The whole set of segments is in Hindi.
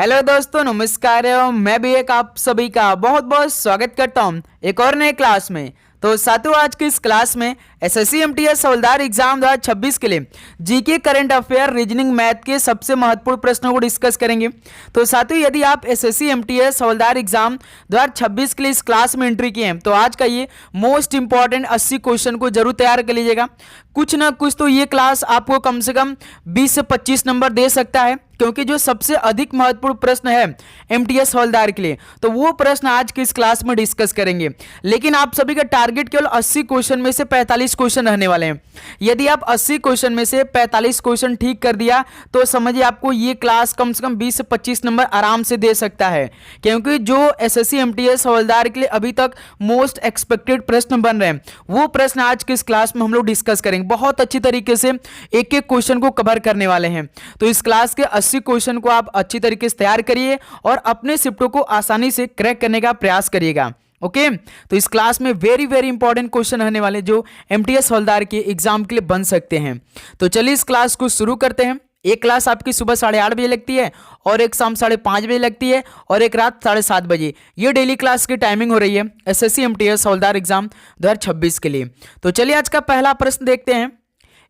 हेलो दोस्तों, नमस्कार। मैं भी एक आप सभी का बहुत बहुत स्वागत करता हूं एक और नए क्लास में। तो साथियों, आज की इस क्लास में एसएससी एमटीएस हवलदार एग्जाम 2026 के लिए GK current affair reasoning math के सबसे महत्वपूर्ण प्रश्नों को डिस्कस करेंगे। तो साथियों, यदि आप एसएससी एमटीएस हवलदार एग्जाम 2026 के लिए इस क्लास में एंट्री किए हैं तो आज का ये मोस्ट इंपॉर्टेंट 80 क्वेश्चन को जरूर तैयार कर लीजिएगा। कुछ ना कुछ तो ये क्लास आपको कम से कम 20 से 25 नंबर दे सकता है, क्योंकि जो सबसे अधिक महत्वपूर्ण प्रश्न है एमटीएस हवलदार के लिए तो वो प्रश्न आज की इस क्लास में डिस्कस करेंगे। लेकिन आप सभी का टारगेट केवल 80 क्वेश्चन में से 45 क्वेश्चन रहने वाले हैं। यदि आप 80 क्वेश्चन में से 45 क्वेश्चन ठीक कर दिया तो समझिए आपको ये क्लास कम से कम 20 से 25 नंबर आराम से दे सकता है, क्योंकि जो एसएससी एमटीएस हवलदार के लिए अभी तक मोस्ट एक्सपेक्टेड प्रश्न बन रहे हैं वो प्रश्न आज की इस क्लास में हम लोग डिस्कस करेंगे। बहुत अच्छी तरीके से एक एक क्वेश्चन को कवर करने वाले हैं। तो इस क्लास के 80 क्वेश्चन को आप अच्छी तरीके से तैयार करिए और अपने शिफ्टों को आसानी से क्रैक करने का प्रयास करिएगा। ओके, तो इस क्लास में वेरी वेरी इंपॉर्टेंट क्वेश्चन रहने वाले जो एमटीएस हवलदार के एग्जाम के लिए बन सकते हैं। तो चलिए इस क्लास को शुरू करते हैं। एक क्लास आपकी सुबह 8:30 बजे लगती है और एक शाम 5:30 बजे लगती है और एक रात 7:30 बजे। ये डेली क्लास की टाइमिंग हो रही है एसएससी एमटीएस हवलदार एग्जाम 2026 के लिए। तो चलिए आज का पहला प्रश्न देखते हैं।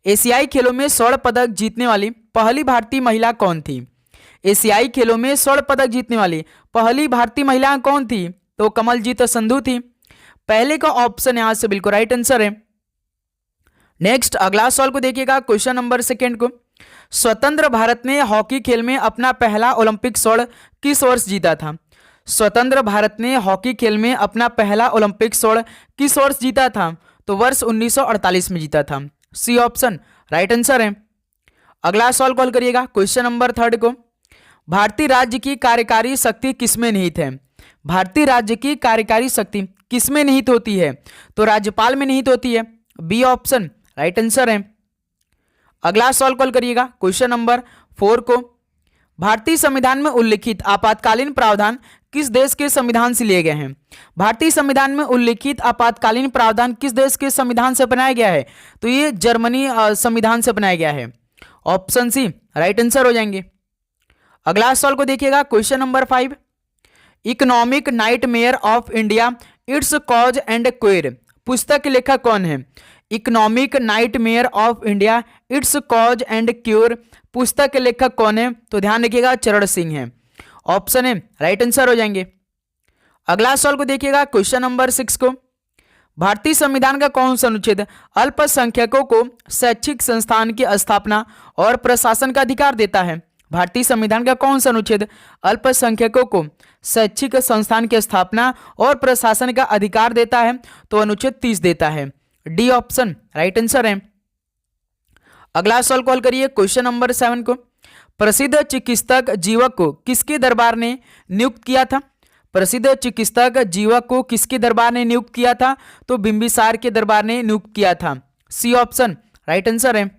एशियाई खेलों में स्वर्ण पदक जीतने वाली पहली भारतीय महिला कौन थी? एशियाई खेलों में स्वर्ण पदक जीतने वाली पहली भारतीय महिला कौन थी? तो कमलजीत संधू थी। पहले का ऑप्शन यहां से बिल्कुल राइट आंसर है। नेक्स्ट अगला सवाल को देखिएगा, क्वेश्चन नंबर सेकेंड को। स्वतंत्र भारत ने हॉकी खेल में अपना पहला ओलंपिक स्वर्ण किस वर्ष जीता था? स्वतंत्र भारत ने हॉकी खेल में अपना पहला ओलंपिक स्वर्ण किस वर्ष जीता था? तो वर्ष 1948 में जीता था। सी ऑप्शन राइट आंसर है। अगला सवाल कॉल करिएगा, क्वेश्चन नंबर थर्ड को। भारतीय राज्य की कार्यकारी शक्ति किसमें निहित है? भारतीय राज्य की कार्यकारी शक्ति किसमें निहित होती है? तो राज्यपाल में निहित होती है। बी ऑप्शन राइट आंसर है। अगला सवाल कॉल करिएगा, क्वेश्चन नंबर 4 को। भारतीय संविधान में उल्लिखित आपातकालीन प्रावधान किस देश के संविधान से लिए गए हैं? भारतीय संविधान में उल्लिखित आपातकालीन प्रावधान किस देश के संविधान से बनाया गया है? तो ये जर्मनी संविधान से बनाया गया है। ऑप्शन सी राइट आंसर हो जाएंगे। अगला सवाल को देखिएगा, question number 5। Economic nightmare of India its cause and cure पुस्तक के लेखक कौन है? Economic nightmare of India its cause and cure पुस्तक के लेखक कौन है? तो ध्यान रखिएगा चरण सिंह है। ऑप्शन है राइट आंसर हो जाएंगे। अगला सवाल को देखिएगा, क्वेश्चन नंबर 6 को। भारतीय संविधान का कौन सा अनुच्छेद अल्पसंख्यकों को शैक्षिक संस्थान की स्थापना और प्रशासन का अधिकार देता है? भारतीय संविधान का कौन सा अनुच्छेद अल्पसंख्यकों को शैक्षिक संस्थान की स्थापना और प्रशासन का अधिकार देता है? तो अनुच्छेद 30 देता है। डी ऑप्शन राइट आंसर है। अगला सवाल कॉल करिए, क्वेश्चन नंबर 7 को। प्रसिद्ध चिकित्सक जीवक को किसके दरबार ने नियुक्त किया था? प्रसिद्ध चिकित्सक जीवक को किसके दरबार ने नियुक्त किया था? तो बिंबिसार के दरबार ने नियुक्त किया था। सी ऑप्शन राइट आंसर है।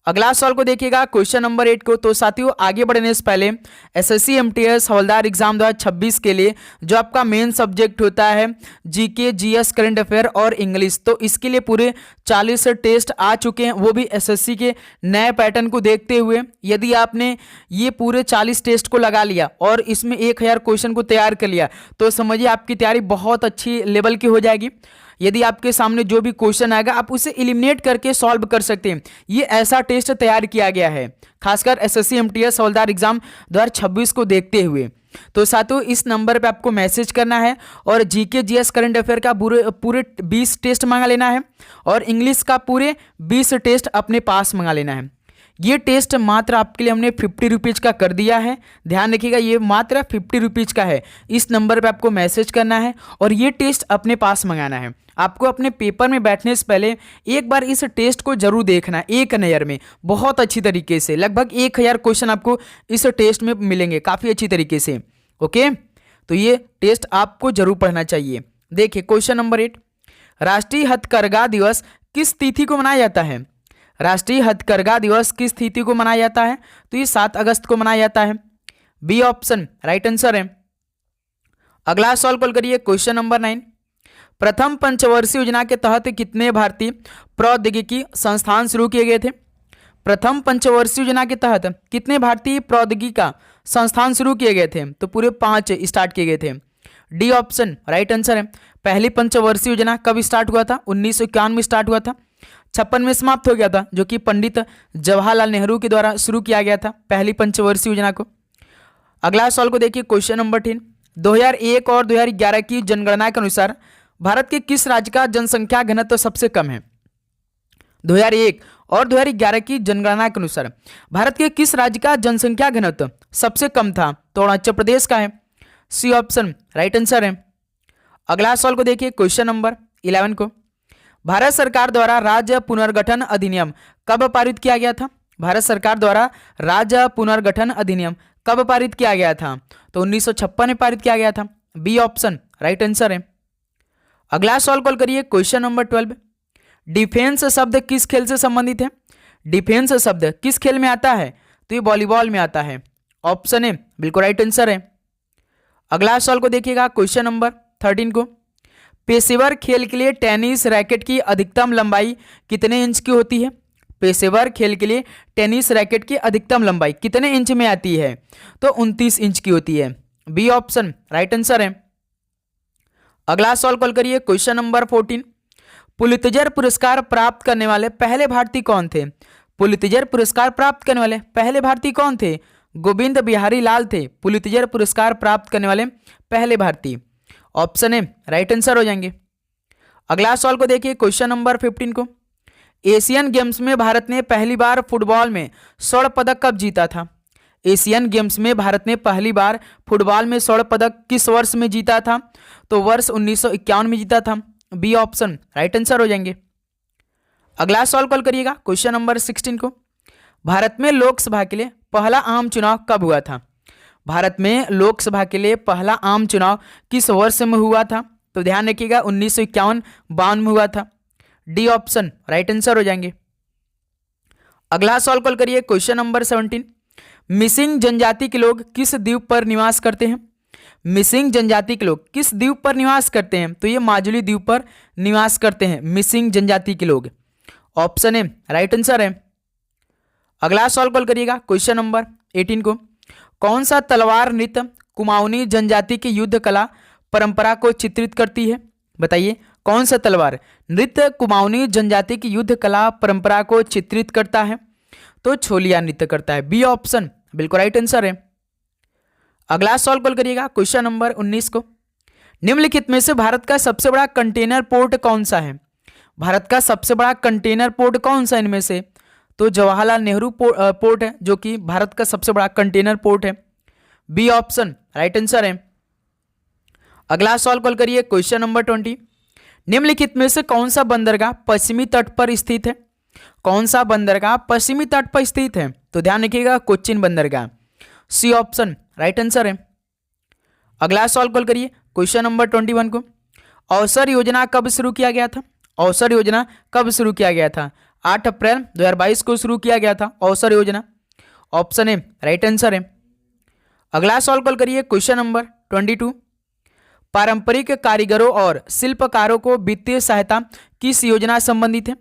अगला सवाल को देखिएगा, क्वेश्चन नंबर 8 को। तो साथियों, आगे बढ़ने से पहले एसएससी एमटीएस हवलदार एग्जाम 2026 के लिए जो आपका मेन सब्जेक्ट होता है जीके, जीएस, करंट अफेयर और इंग्लिश, तो इसके लिए पूरे 40 टेस्ट आ चुके हैं, वो भी एसएससी के नए पैटर्न को देखते हुए। यदि आपने ये पूरे 40 टेस्ट को लगा लिया और इसमें 1000 क्वेश्चन को तैयार कर लिया तो समझिए आपकी तैयारी बहुत अच्छी लेवल की हो जाएगी। यदि आपके सामने जो भी क्वेश्चन आएगा आप उसे एलिमिनेट करके सॉल्व कर सकते हैं। ये ऐसा टेस्ट तैयार किया गया है खासकर एसएससी एमटीएस हवलदार एग्जाम 2026 को देखते हुए। तो साथियों, इस नंबर पे आपको मैसेज करना है और जीके, जीएस, करंट अफेयर का पूरे 20 टेस्ट मंगा लेना है और इंग्लिश का पूरे 20 टेस्ट अपने पास मंगा लेना है। ये टेस्ट मात्र आपके लिए हमने 50 रुपीज़ का कर दिया है। ध्यान रखिएगा, ये मात्र 50 रुपीज़ का है। इस नंबर पे आपको मैसेज करना है और ये टेस्ट अपने पास मंगाना है। आपको अपने पेपर में बैठने से पहले एक बार इस टेस्ट को जरूर देखना है एक नज़र में, बहुत अच्छी तरीके से। लगभग 1000 क्वेश्चन आपको इस टेस्ट में मिलेंगे काफ़ी अच्छी तरीके से। ओके, तो ये टेस्ट आपको जरूर पढ़ना चाहिए। देखिए क्वेश्चन नंबर 8। राष्ट्रीय हथकरघा दिवस किस तिथि को मनाया जाता है? राष्ट्रीय हथकरघा दिवस किस तिथि को मनाया जाता है? तो ये 7 अगस्त को मनाया जाता है। बी ऑप्शन राइट आंसर है। अगला सवाल कॉल करिए, क्वेश्चन नंबर 9। प्रथम पंचवर्षीय योजना के तहत कितने भारतीय प्रौद्योगिकी संस्थान शुरू किए गए थे? प्रथम पंचवर्षीय योजना के तहत कितने भारतीय प्रौद्योगिकी का संस्थान शुरू किए गए थे? तो पूरे 5 स्टार्ट किए गए थे। डी ऑप्शन राइट आंसर है। पहली पंचवर्षीय योजना कब स्टार्ट हुआ था? 1951 में स्टार्ट हुआ था। 56 में समाप्त हो गया था, जो कि पंडित जवाहरलाल नेहरू के द्वारा शुरू किया गया था पहली पंचवर्षीय योजना को। अगला सवाल को देखिए, क्वेश्चन नंबर 10। 2001 और 2011 की जनगणना के अनुसार भारत के किस राज्य का जनसंख्या घनत्व सबसे कम है? 2001 और 2011 की जनगणना के अनुसार भारत के किस राज्य का जनसंख्या घनत्व सबसे कम था? तो अरुणाचल प्रदेश का है। सी ऑप्शन राइट आंसर है। अगला सवाल को देखिए, क्वेश्चन नंबर 11 को। भारत सरकार द्वारा राज्य पुनर्गठन अधिनियम कब पारित किया गया था? भारत सरकार द्वारा राज्य पुनर्गठन अधिनियम कब पारित किया गया था? तो 1956 में पारित किया गया था। बी ऑप्शन राइट आंसर है। अगला सवाल कॉल करिए, क्वेश्चन नंबर 12। डिफेंस शब्द किस खेल से संबंधित है? डिफेंस शब्द किस खेल में आता है? तो ये वॉलीबॉल में आता है। ऑप्शन ए बिल्कुल राइट आंसर है। अगला सवाल को देखिएगा, क्वेश्चन नंबर 13 को। पेशेवर खेल के लिए टेनिस रैकेट की अधिकतम लंबाई कितने इंच की होती है? पेशेवर खेल के लिए टेनिस रैकेट की अधिकतम लंबाई कितने इंच में आती है? तो 29 इंच की होती है। बी ऑप्शन राइट आंसर है। अगला सवाल कॉल करिए, क्वेश्चन नंबर 14। पुलित्जर पुरस्कार प्राप्त करने वाले पहले भारतीय कौन थे? पुलित्जर पुरस्कार प्राप्त करने वाले पहले भारतीय कौन थे? गोविंद बिहारी लाल थे पुलित्जर पुरस्कार प्राप्त करने वाले पहले भारतीय। ऑप्शन ए राइट आंसर हो जाएंगे। अगला सवाल को देखिए, क्वेश्चन नंबर 15 को। एशियन गेम्स में भारत ने पहली बार फुटबॉल में स्वर्ण पदक कब जीता था? एशियन गेम्स में भारत ने पहली बार फुटबॉल में स्वर्ण पदक किस वर्ष में जीता था? तो वर्ष 1951 में जीता था। बी ऑप्शन राइट आंसर हो जाएंगे। अगला सवाल कॉल करिएगा, क्वेश्चन नंबर 16 को। भारत में लोकसभा के लिए पहला आम चुनाव कब हुआ था? भारत में लोकसभा के लिए पहला आम चुनाव किस वर्ष में हुआ था? तो ध्यान रखिएगा 1951-52 में हुआ था। डी ऑप्शन राइट आंसर हो जाएंगे। अगला सवाल कॉल करिए, क्वेश्चन नंबर 17। मिसिंग जनजाति के लोग किस द्वीप पर निवास करते हैं? मिसिंग जनजाति के लोग किस द्वीप पर निवास करते हैं? तो ये माजुली द्वीप पर निवास करते हैं मिसिंग जनजाति के लोग। ऑप्शन ए राइट आंसर है। अगला सवाल कॉल करिएगा, क्वेश्चन नंबर 18 को। कौन सा तलवार नृत्य कुमाऊनी जनजाति की युद्ध कला परंपरा को चित्रित करती है? बताइए, कौन सा तलवार नृत्य कुमाऊनी जनजाति की युद्ध कला परंपरा को चित्रित करता है? तो छोलिया नृत्य करता है। बी ऑप्शन बिल्कुल राइट आंसर है। अगला सवाल कॉल करिएगा, क्वेश्चन नंबर 19 को। निम्नलिखित में से भारत का सबसे बड़ा कंटेनर पोर्ट कौन सा है? भारत का सबसे बड़ा कंटेनर पोर्ट कौन सा इनमें से? तो जवाहरलाल नेहरू पोर्ट है, जो कि भारत का सबसे बड़ा कंटेनर पोर्ट है। बी ऑप्शन राइट आंसर है। अगला सवाल कॉल करिए, क्वेश्चन नंबर 20। निम्नलिखित में से कौन सा बंदरगाह पश्चिमी तट पर स्थित है? कौन सा बंदरगाह पश्चिमी तट पर स्थित है? तो ध्यान रखिएगा कोच्चिन बंदरगाह। सी ऑप्शन राइट आंसर है। अगला सवाल कॉल करिए, क्वेश्चन नंबर 21 को। अवसर योजना कब शुरू किया गया था? अवसर योजना कब शुरू किया गया था? 8 अप्रैल 2022 को शुरू किया गया था अवसर योजना। ऑप्शन ए राइट आंसर है। अगला सवाल कॉल करिए, क्वेश्चन नंबर 22। पारंपरिक कारीगरों और शिल्पकारों को वित्तीय सहायता किस योजना संबंधित है?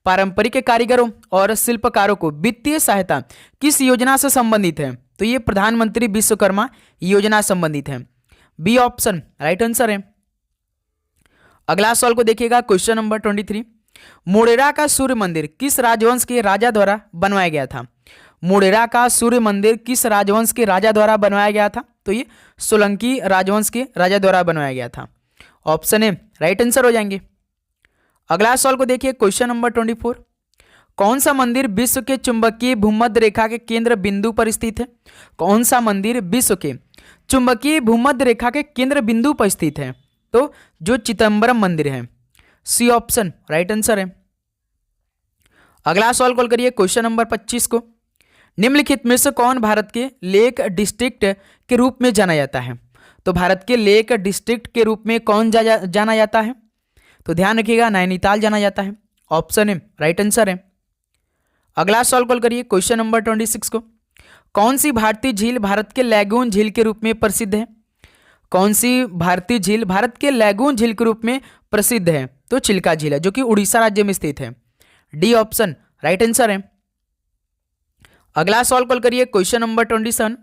पारंपरिक कारीगरों और शिल्पकारों को वित्तीय सहायता किस योजना से संबंधित है? तो ये प्रधानमंत्री विश्वकर्मा योजना संबंधित है। बी ऑप्शन राइट आंसर है। अगला सवाल को देखिएगा, क्वेश्चन नंबर 23। मोढेरा का सूर्य मंदिर किस राजवंश के राजा द्वारा बनवाया गया था? मोढेरा का सूर्य मंदिर किस राजवंश के राजा द्वारा बनवाया गया था? तो ये सोलंकी राजवंश के राजा द्वारा बनवाया गया था। ऑप्शन ए राइट आंसर हो जाएंगे। अगला सवाल को देखिए, क्वेश्चन नंबर 24। कौन सा मंदिर विश्व के चुंबकीय भूमध्य रेखा के केंद्र बिंदु पर स्थित है? कौन सा मंदिर विश्व के चुंबकीय भूमध्य रेखा के केंद्र बिंदु पर स्थित है? तो जो चिदंबरम मंदिर है। सी ऑप्शन राइट आंसर है। अगला सवाल कॉल करिए, क्वेश्चन नंबर 25 को। निम्नलिखित में से कौन भारत के लेक डिस्ट्रिक्ट के रूप में जाना जाता है? तो भारत के लेक डिस्ट्रिक्ट के रूप में कौन जाना जाता है? तो ध्यान रखिएगा नैनीताल जाना जाता है। ऑप्शन ए राइट आंसर है। अगला सवाल कॉल करिए, क्वेश्चन नंबर 26 को। कौन सी भारतीय झील भारत के लैगून झील के रूप में प्रसिद्ध है? कौन सी भारतीय झील भारत के लैगून झील के रूप में प्रसिद्ध है? तो चिल्का झील है, जो कि उड़ीसा राज्य में स्थित है। डी ऑप्शन राइट आंसर है। अगला सवाल कॉल करिए, क्वेश्चन नंबर 27।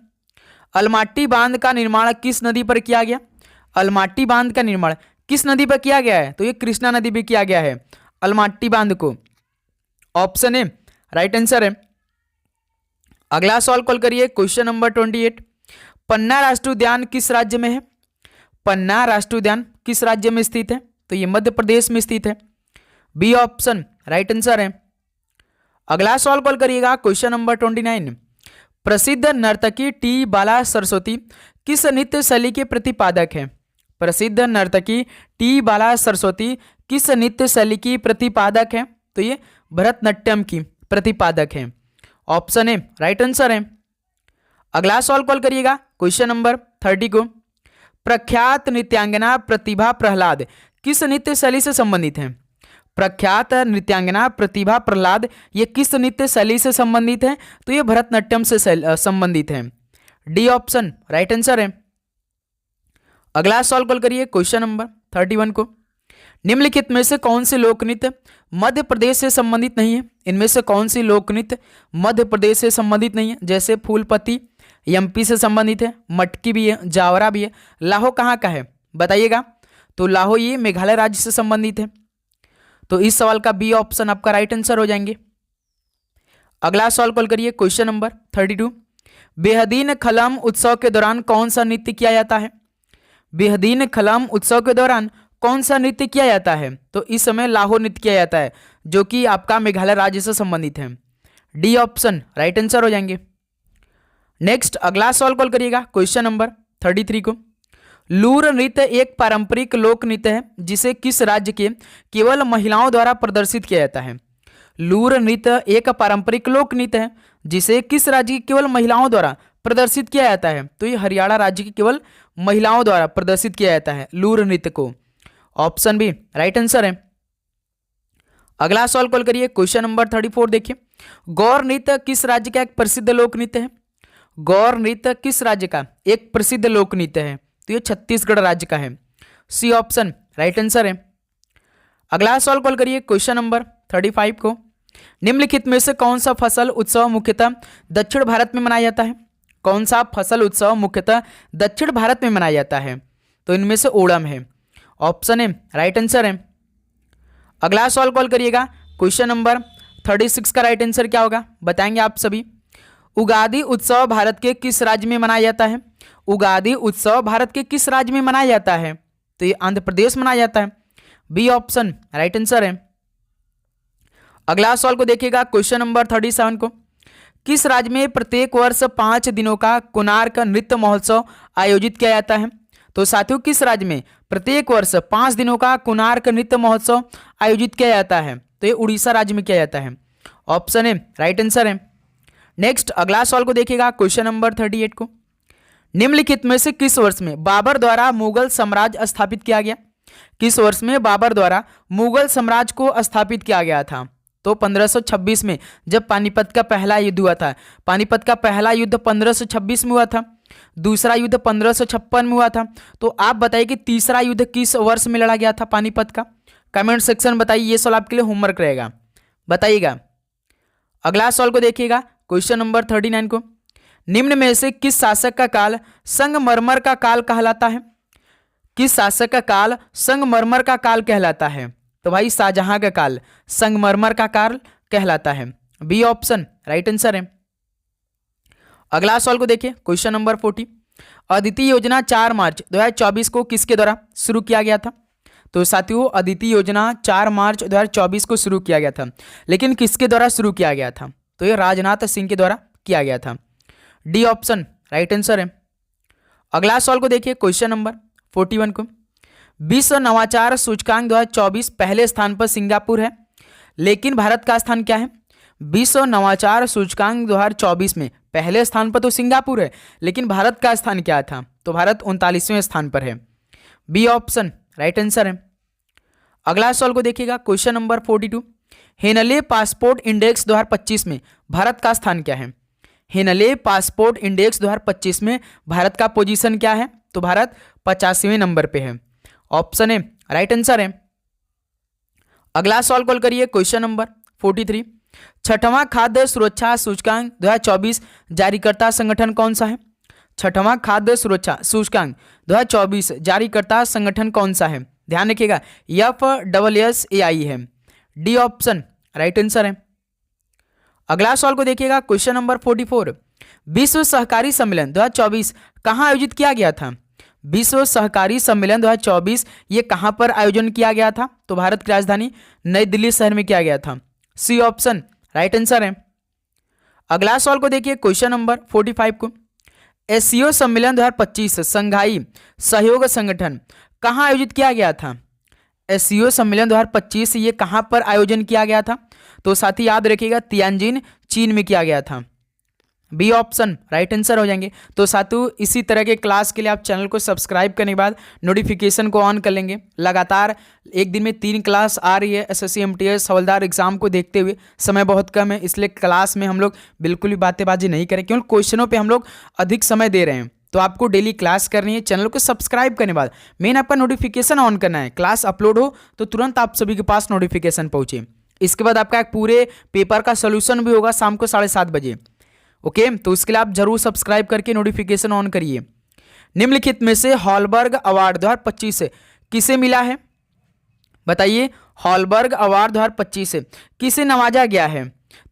अलमाटी बांध का निर्माण किस नदी पर किया गया? अलमाटी बांध का निर्माण किस नदी पर किया गया है? तो ये कृष्णा नदी पर किया गया है अलमाटी बांध को। ऑप्शन ए राइट आंसर है। अगला सवाल कॉल करिए, क्वेश्चन नंबर 28। पन्ना राष्ट्रीय उद्यान किस राज्य में है? पन्ना राष्ट्रीय उद्यान किस राज्य में स्थित है? तो ये मध्य प्रदेश में स्थित है। बी ऑप्शन राइट आंसर है। अगला सवाल कॉल करिएगा, क्वेश्चन नंबर 29। प्रसिद्ध नर्तकी टी बाला सरस्वती किस नृत्य शैली के प्रतिपादक है? प्रसिद्ध नर्तकी टी बाला सरस्वती किस नृत्य शैली की प्रतिपादक है? तो ये भरतनाट्यम की प्रतिपादक है। ऑप्शन ए राइट आंसर है। अगला सवाल कॉल करिएगा, क्वेश्चन नंबर 30 को। प्रख्यात नृत्यांगना प्रतिभा प्रहलाद किस नृत्य शैली से संबंधित है? प्रख्यात नृत्यांगना प्रतिभा प्रहलाद ये किस नृत्य शैली से संबंधित है? तो ये भरतनाट्यम से संबंधित है। डी ऑप्शन राइट आंसर है। अगला सवाल कॉल करिए, क्वेश्चन नंबर 31 को। निम्नलिखित में से कौन से लोक नृत्य मध्य प्रदेश से संबंधित नहीं है? इनमें से कौन सी लोक नृत्य मध्य प्रदेश से संबंधित नहीं है? जैसे फूलपति एमपी से संबंधित है, मटकी भी है, जावरा भी है। लाहो कहाँ का है बताइएगा? तो लाहो ये मेघालय राज्य से संबंधित है। तो इस सवाल का बी ऑप्शन आपका राइट आंसर हो जाएंगे। अगला सवाल कॉल करिए, क्वेश्चन नंबर 32। बेहदीन खलम उत्सव के दौरान कौन सा नृत्य किया जाता है? बेहदीन खलम उत्सव के दौरान कौन सा नृत्य किया जाता है? तो इस समय लाहो नृत्य किया जाता है, जो कि आपका मेघालय राज्य से संबंधित है। डी ऑप्शन राइट आंसर हो जाएंगे। नेक्स्ट अगला सवाल कॉल करिएगा, क्वेश्चन नंबर 33 को। लूर नृत्य एक पारंपरिक लोक नृत्य है जिसे किस राज्य के केवल महिलाओं द्वारा प्रदर्शित किया जाता है? लूर नृत्य एक पारंपरिक लोक नृत्य है जिसे किस राज्य की केवल महिलाओं द्वारा प्रदर्शित किया जाता है? तो ये हरियाणा राज्य की केवल महिलाओं द्वारा प्रदर्शित किया जाता है लूर नृत्य को। ऑप्शन बी राइट आंसर है। अगला सवाल कॉल करिए, क्वेश्चन नंबर 34 देखिए। गौर नृत्य किस राज्य का एक प्रसिद्ध लोक नृत्य है? गौर नृत्य किस राज्य का एक प्रसिद्ध लोक नृत्य है? तो ये छत्तीसगढ़ राज्य का है। सी ऑप्शन राइट आंसर है। अगला सवाल कॉल करिए, क्वेश्चन नंबर 35 को। निम्नलिखित में से कौन सा फसल उत्सव मुख्यतः दक्षिण भारत में मनाया जाता है? कौन सा फसल उत्सव मुख्यतः दक्षिण भारत में मनाया जाता है? तो इनमें से ओणम है। ऑप्शन ए राइट आंसर है। अगला सवाल कॉल करिएगा, क्वेश्चन नंबर 36 का राइट आंसर क्या होगा बताएंगे आप सभी। उगादि उत्सव भारत के किस राज्य में मनाया जाता है? उगादि उत्सव भारत के किस राज्य में मनाया जाता है? तो ये आंध्र प्रदेश मनाया जाता है। बी ऑप्शन राइट आंसर है। अगला सवाल को देखिएगा, क्वेश्चन नंबर 37 को। किस राज्य में प्रत्येक वर्ष 5 दिनों का कोणार्क नृत्य महोत्सव आयोजित किया जाता है? तो साथियों किस राज्य में प्रत्येक वर्ष 5 दिनों का कोणार्क नृत्य महोत्सव आयोजित किया जाता है? तो ये उड़ीसा राज्य में किया जाता है। ऑप्शन ए राइट आंसर है। नेक्स्ट अगला सवाल को देखिएगा, क्वेश्चन नंबर 38 को। निम्नलिखित में से किस वर्ष में बाबर द्वारा मुगल साम्राज्य स्थापित किया गया? किस वर्ष में बाबर द्वारा मुगल साम्राज्य को स्थापित किया गया था? तो 1526 में, जब पानीपत का पहला युद्ध हुआ था। पानीपत का पहला युद्ध 1526 में हुआ था, दूसरा युद्ध 1556 में हुआ था। तो आप बताइए कि तीसरा युद्ध किस वर्ष में लड़ा गया था पानीपत का? कमेंट सेक्शन बताइए, ये सवाल आपके लिए होमवर्क रहेगा, बताइएगा। अगला सवाल को देखिएगा, क्वेश्चन नंबर 39 को। निम्न में से किस शासक का काल संगमरमर का काल कहलाता है? किस शासक का काल संगमरमर का काल कहलाता है? तो भाई शाहजहां का काल संगमरमर का काल कहलाता है। बी ऑप्शन राइट आंसर है। अगला सवाल को देखिए, क्वेश्चन नंबर 40। अदिति योजना 4 मार्च 2024 को किसके द्वारा शुरू किया गया था? तो साथियों अदिति योजना 4 मार्च 2024 को शुरू किया गया था, लेकिन किसके द्वारा शुरू किया गया था? तो ये राजनाथ सिंह के द्वारा किया गया था। डी ऑप्शन राइट आंसर है। अगला सवाल को देखिए, क्वेश्चन नंबर 41 को। विश्व नवाचार सूचकांक 2024 पहले स्थान पर सिंगापुर है, लेकिन भारत का स्थान क्या है? विश्व नवाचार सूचकांक 2024 में पहले स्थान पर तो सिंगापुर है, लेकिन भारत का स्थान क्या था? तो भारत 39वें स्थान पर है। बी ऑप्शन राइट आंसर है। अगला सवाल को देखिएगा, question number 42। Henley passport index 2025 में भारत का स्थान क्या है? हेनले पासपोर्ट इंडेक्स 2025 में भारत का पोजीशन क्या है? तो भारत 85वें नंबर पे है। ऑप्शन ए राइट आंसर है। अगला सवाल कॉल करिए, क्वेश्चन नंबर 43। छठवां खाद्य सुरक्षा सूचकांक 2024 जारीकर्ता संगठन कौन सा है? छठवां खाद्य सुरक्षा सूचकांक 2024 जारी करता संगठन कौन सा है? ध्यान रखिएगा, FSSAI है। डी ऑप्शन राइट आंसर है। अगला सवाल को देखिएगा, क्वेश्चन नंबर 44। विश्व सहकारी सम्मेलन 2024 कहाँ आयोजित किया गया था? विश्व सहकारी सम्मेलन 2024 ये कहाँ पर आयोजन किया गया था? तो भारत की राजधानी नई दिल्ली शहर में किया गया था। सी ऑप्शन राइट आंसर है। अगला सवाल को देखिए, क्वेश्चन नंबर 45 को, एससीओ सम्मेलन 2025 संघाई सहयोग संगठन कहाँ आयोजित किया गया था? एससीओ सम्मेलन 2025 ये कहाँ पर आयोजन किया गया था? तो साथ ही याद रखिएगा, तियानजिन चीन में किया गया था। बी ऑप्शन राइट आंसर हो जाएंगे। तो साथियों, इसी तरह के क्लास के लिए आप चैनल को सब्सक्राइब करने के बाद नोटिफिकेशन को ऑन कर लेंगे। लगातार एक दिन में 3 क्लास आ रही है एसएससी एमटीएस हवलदार एग्जाम को देखते हुए। समय बहुत कम है, इसलिए क्लास में हम लोग बिल्कुल भी बातेबाजी नहीं करें, क्योंकि क्वेश्चनों पर हम लोग अधिक समय दे रहे हैं। तो आपको डेली क्लास करनी है। चैनल को सब्सक्राइब करने के बाद मेन आपका नोटिफिकेशन ऑन करना है। क्लास अपलोड हो तो तुरंत आप सभी के पास नोटिफिकेशन पहुंचे। इसके बाद आपका एक पूरे पेपर का सोल्यूशन भी होगा शाम को 7:30 बजे। ओके, तो इसके लिए आप जरूर सब्सक्राइब करके नोटिफिकेशन ऑन करिए। निम्नलिखित में से हॉलबर्ग अवार्ड 2025 किसे मिला है? बताइए, हॉलबर्ग अवार्ड 2025 किसे नवाजा गया है?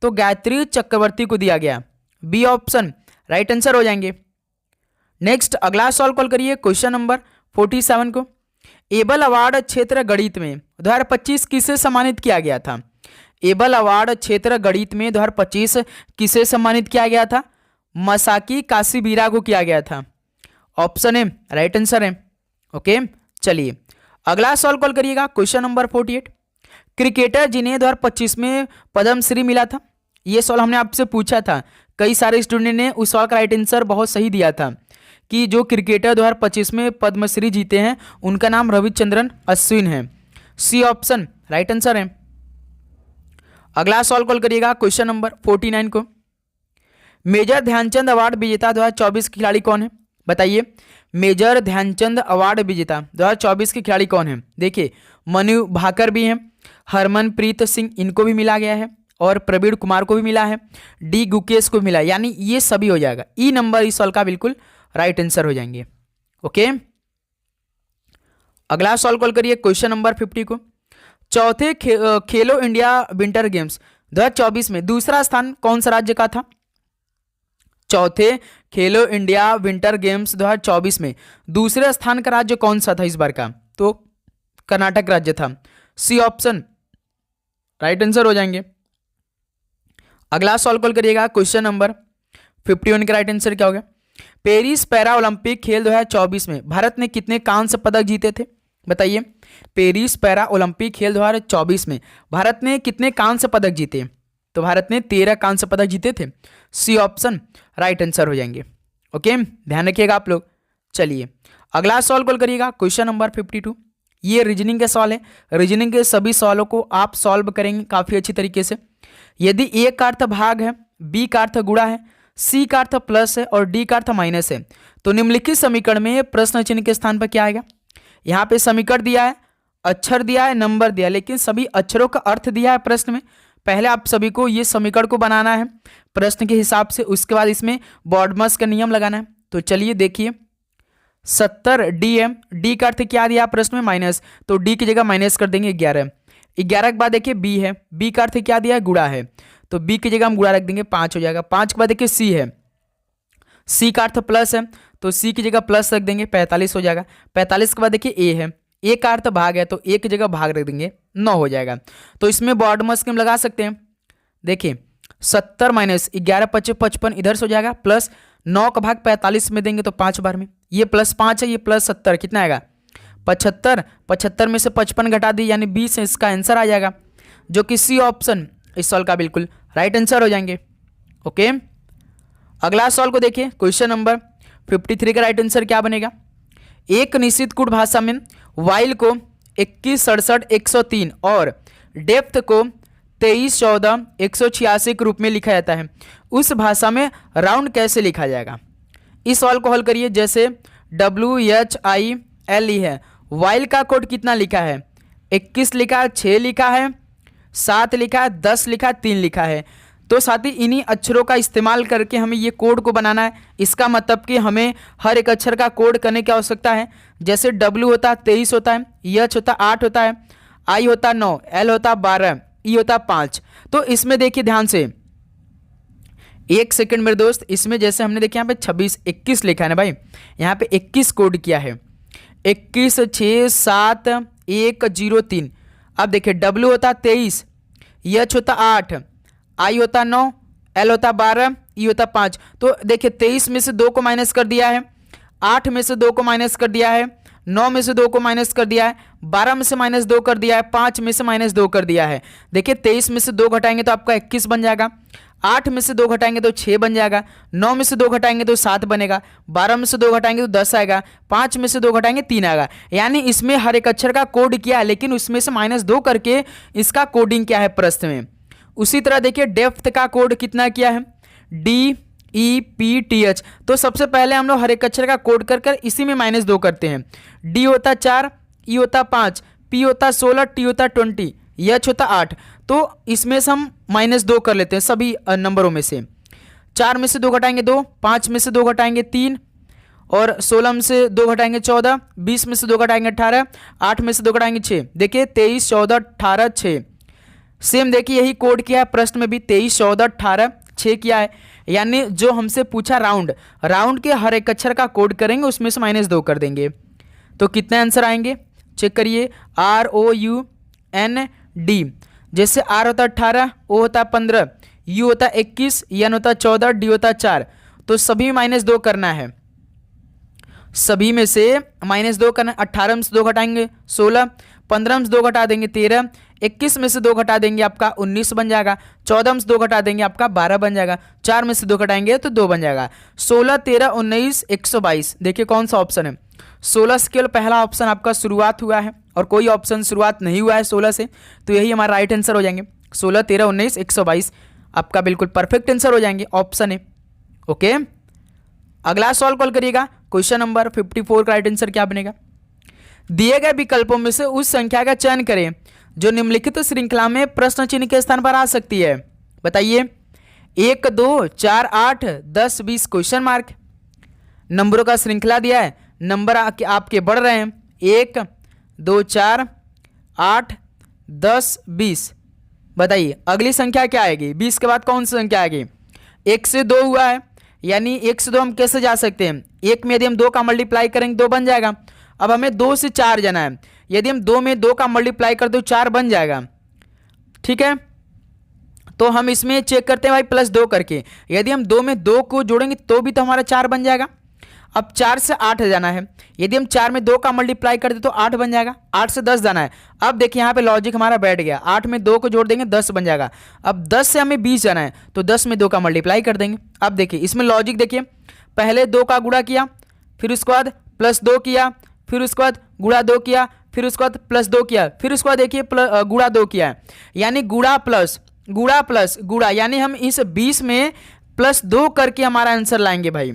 तो गायत्री चक्रवर्ती को दिया गया। बी ऑप्शन राइट आंसर हो जाएंगे। नेक्स्ट अगला सवाल कॉल करिए, क्वेश्चन नंबर 47 को, एबल अवार्ड क्षेत्र गणित में 2025 किसे सम्मानित किया गया था? एबल अवार्ड क्षेत्र गणित में 2025 किसे सम्मानित किया गया था? मसाकी काशीबीरा को किया गया था। ऑप्शन ए राइट आंसर है। ओके, चलिए अगला सवाल कॉल करिएगा, क्वेश्चन नंबर 48। क्रिकेटर जिन्हें 2025 में पद्मश्री मिला था, ये सवाल हमने आपसे पूछा था। कई सारे स्टूडेंट ने उस सवाल का राइट आंसर बहुत सही दिया था कि जो क्रिकेटर 2025 में पद्मश्री जीते हैं उनका नाम रविचंद्रन अश्विन है। सी ऑप्शन राइट आंसर है। अगला सवाल कॉल करिएगा, क्वेश्चन नंबर 49 को, मेजर ध्यानचंद अवार्ड विजेता 2024 के खिलाड़ी कौन है? बताइए, मेजर ध्यानचंद अवार्ड विजेता 2024 के खिलाड़ी कौन है? देखिए, मनु भाकर भी हैं, हरमनप्रीत सिंह इनको भी मिला गया है, और प्रवीण कुमार को भी मिला है, डी गुकेश को मिला है, यानी ये सभी हो जाएगा। ई नंबर इस सवाल का बिल्कुल राइट आंसर हो जाएंगे। ओके, अगला सवाल कॉल करिए, क्वेश्चन नंबर 50 को, चौथे खेलो इंडिया विंटर गेम्स 2024 में दूसरा स्थान कौन सा राज्य का था? चौथे खेलो इंडिया विंटर गेम्स 2024 में दूसरे स्थान का राज्य कौन सा था इस बार का? तो कर्नाटक राज्य था। सी ऑप्शन राइट आंसर हो जाएंगे। अगला सवाल कॉल करिएगा, क्वेश्चन नंबर 51 का राइट आंसर क्या होगा? पेरिस पैरा ओलंपिक खेल 2024 में भारत ने कितने कांस्य पदक जीते थे? बताइए, पेरिस पैरा ओलंपिक खेल 2024 में भारत ने कितने कांस्य पदक जीते? तो भारत ने 13 कांस्य पदक जीते थे। सी ऑप्शन राइट आंसर हो जाएंगे। ओके, ध्यान रखिएगा आप लोग। चलिए अगला सवाल कॉल करिएगा, क्वेश्चन नंबर 52। ये रीजनिंग के सवाल है। रीजनिंग के सभी सवालों को आप सॉल्व करेंगे काफ़ी अच्छी तरीके से। यदि ए का अर्थ भाग है, बी का अर्थ गुणा है, सी का अर्थ प्लस है और डी का अर्थ माइनस है, तो निम्नलिखित समीकरण में प्रश्न चिन्ह के स्थान पर क्या आएगा? यहाँ पे समीकरण दिया है, अक्षर दिया है, नंबर दिया है, लेकिन सभी अक्षरों का अर्थ दिया है प्रश्न में। पहले आप सभी को ये समीकरण को बनाना है प्रश्न के हिसाब से, उसके बाद इसमें बॉडमस का नियम लगाना है। तो चलिए देखिए, 70 DM, डी का अर्थ क्या दिया प्रश्न में? माइनस, तो डी की जगह माइनस कर देंगे 11। 11 के बाद देखिए बी है, बी का अर्थ क्या दिया है? गुणा है, तो बी की जगह हम गुणा रख देंगे, 5 हो जाएगा। 5 के बाद देखिए सी है, सी का अर्थ प्लस है, तो सी की जगह प्लस रख देंगे, 45 हो जाएगा। 45 के बाद देखिए ए है, ए का अर्थ भाग है, तो ए की जगह भाग रख देंगे, 9 हो जाएगा। तो इसमें बॉडमस के हम लगा सकते हैं। देखिए 70 माइनस 11 × 5 = 55, इधर से हो जाएगा प्लस 9 का भाग 45 में देंगे तो 5 बार में, ये +5 है, ये +70, कितना आएगा? 75। 75 में से 55 घटा दी यानी 20 है, इसका आंसर आ जाएगा, जो कि सी ऑप्शन इस सवाल का बिल्कुल राइट आंसर हो जाएंगे। ओके, अगला सवाल को देखिए, क्वेश्चन नंबर 53 का राइट आंसर क्या बनेगा? एक निश्चित कूट भाषा में वाइल को 21, 67, 103 और डेप्थ को 23, 14, 186 के रूप में लिखा जाता है। उस भाषा में राउंड कैसे लिखा जाएगा? इस सवाल को हल करिए। जैसे WHILE है, वाइल का कोड कितना लिखा है? 21 लिखा है, 6 लिखा है, 7 लिखा है, 10 लिखा है, 3 लिखा है। तो साथ ही इन्हीं अक्षरों का इस्तेमाल करके हमें ये कोड को बनाना है। इसका मतलब कि हमें हर एक अक्षर का कोड करने की आवश्यकता है। जैसे W होता है 23 होता है, H होता है 8 होता है, I होता है 9, L होता है 12, E होता है 5। तो इसमें देखिए ध्यान से, एक सेकंड मेरे दोस्त, इसमें जैसे हमने देखिए यहाँ पे 26 21 लिखा है ना भाई, यहाँ पे 21 कोड किया है, 21 6 7 1 0 3। अब देखिए W होता है 23, H होता 8, I होता 9, L होता 12, E होता 5। तो देखिए 23 में से 2 को माइनस कर दिया है, 8 में से 2 को माइनस कर दिया है, 9 में से 2 को माइनस कर दिया है, 12 में से माइनस 2 कर दिया है, 5 में से माइनस 2 कर दिया है। देखिए 23 में से 2 घटाएंगे तो आपका 21 बन जाएगा, 8 में से 2 घटाएंगे तो 6 बन जाएगा, 9 में से 2 घटाएंगे तो 7 बनेगा, 12 में से 2 घटाएंगे तो 10 आएगा, 5 में से 2 घटाएंगे 3 आएगा। यानी इसमें हर एक अक्षर का कोड किया है, लेकिन उसमें से -2 करके इसका कोडिंग क्या है प्रश्न में। उसी तरह देखिए डेप्थ का कोड कितना किया है, DEPTH। तो सबसे पहले हम लोग हर एक अक्षर का कोड कर इसी में -2 करते हैं। D होता 4, E होता 5, P होता 16, T होता 20, H होता 8। तो इसमें से हम -2 कर लेते हैं सभी नंबरों में से। 4 में से 2 घटाएंगे 2, 5 में से 2 घटाएंगे 3, और 16 में से 2 घटाएंगे 14, 20 में से 2 घटाएंगे 18, 8 में से 2 घटाएंगे 6। देखिए 23 14 18 6। सेम देखिए यही कोड किया है प्रश्न में भी, 23 14 18 6 किया है। यानी जो हमसे पूछा राउंड के हर एक अक्षर का कोड करेंगे, उसमें से -2 कर देंगे। तो कितने आंसर आएंगे चेक करिए, ROUND। जैसे R होता 18, O होता 15, U होता 21, N होता 14, D होता 4। तो सभी में -2 करना है, सभी में से -2 करना। 18 में से 2 घटाएंगे 16, 15 में से 2 घटा देंगे 13, 21 में से 2 घटा देंगे आपका 19 बन जाएगा, 14 में से 2 घटा देंगे आपका 12 बन जाएगा, 4 में से 2 घटाएंगे तो 2 बन जाएगा। 16 13 19 122। देखिए कौन सा ऑप्शन है, 16 से केवल पहला ऑप्शन आपका शुरुआत हुआ है और कोई ऑप्शन शुरुआत नहीं हुआ है 16 से, तो यही हमारा राइट आंसर हो जाएंगे। 16 13 19 122 आपका बिल्कुल परफेक्ट आंसर हो जाएंगे, ऑप्शन है। ओके, अगला सॉल्व कॉल करिएगा। क्वेश्चन नंबर 54 का राइट आंसर क्या बनेगा, दिए गए विकल्पों में से उस संख्या का चयन करें जो निम्नलिखित श्रृंखला में प्रश्न चिन्ह के स्थान पर आ सकती है। बताइए, 1 2 4 8 10 20 क्वेश्चन मार्क। नंबरों का श्रृंखला दिया है, नंबर आपके बढ़ रहे हैं, 1 2 4 8 10 20। बताइए अगली संख्या क्या आएगी, 20 के बाद कौन सी संख्या आएगी। 1 से 2 हुआ है, यानी 1 से 2 हम कैसे जा सकते हैं, 1 में यदि हम 2 का मल्टीप्लाई करेंगे 2 बन जाएगा। अब हमें 2 से 4 जाना है, यदि हम 2 में 2 का मल्टीप्लाई कर दो 4 बन जाएगा। ठीक है, तो हम इसमें चेक करते हैं भाई +2 करके, यदि हम 2 में 2 को जोड़ेंगे तो भी तो हमारा 4 बन जाएगा। अब 4 से 8 जाना है, यदि हम 4 में 2 का मल्टीप्लाई कर दे तो 8 बन जाएगा। 8 से 10 जाना है, अब देखिए यहाँ पे लॉजिक हमारा बैठ गया, 8 में 2 को जोड़ देंगे 10 बन जाएगा। अब 10 से हमें 20 जाना है, तो 10 में 2 का मल्टीप्लाई कर देंगे। अब देखिए इसमें लॉजिक देखिए, पहले 2 का गुणा किया, फिर उसके बाद +2 किया, फिर उसके बाद गुणा 2 किया, फिर उसके बाद +2 किया, फिर उसके बाद देखिए गुणा 2 किया, यानी गुणा प्लस गुणा, यानी हम इस 20 में +2 करके हमारा आंसर लाएंगे भाई।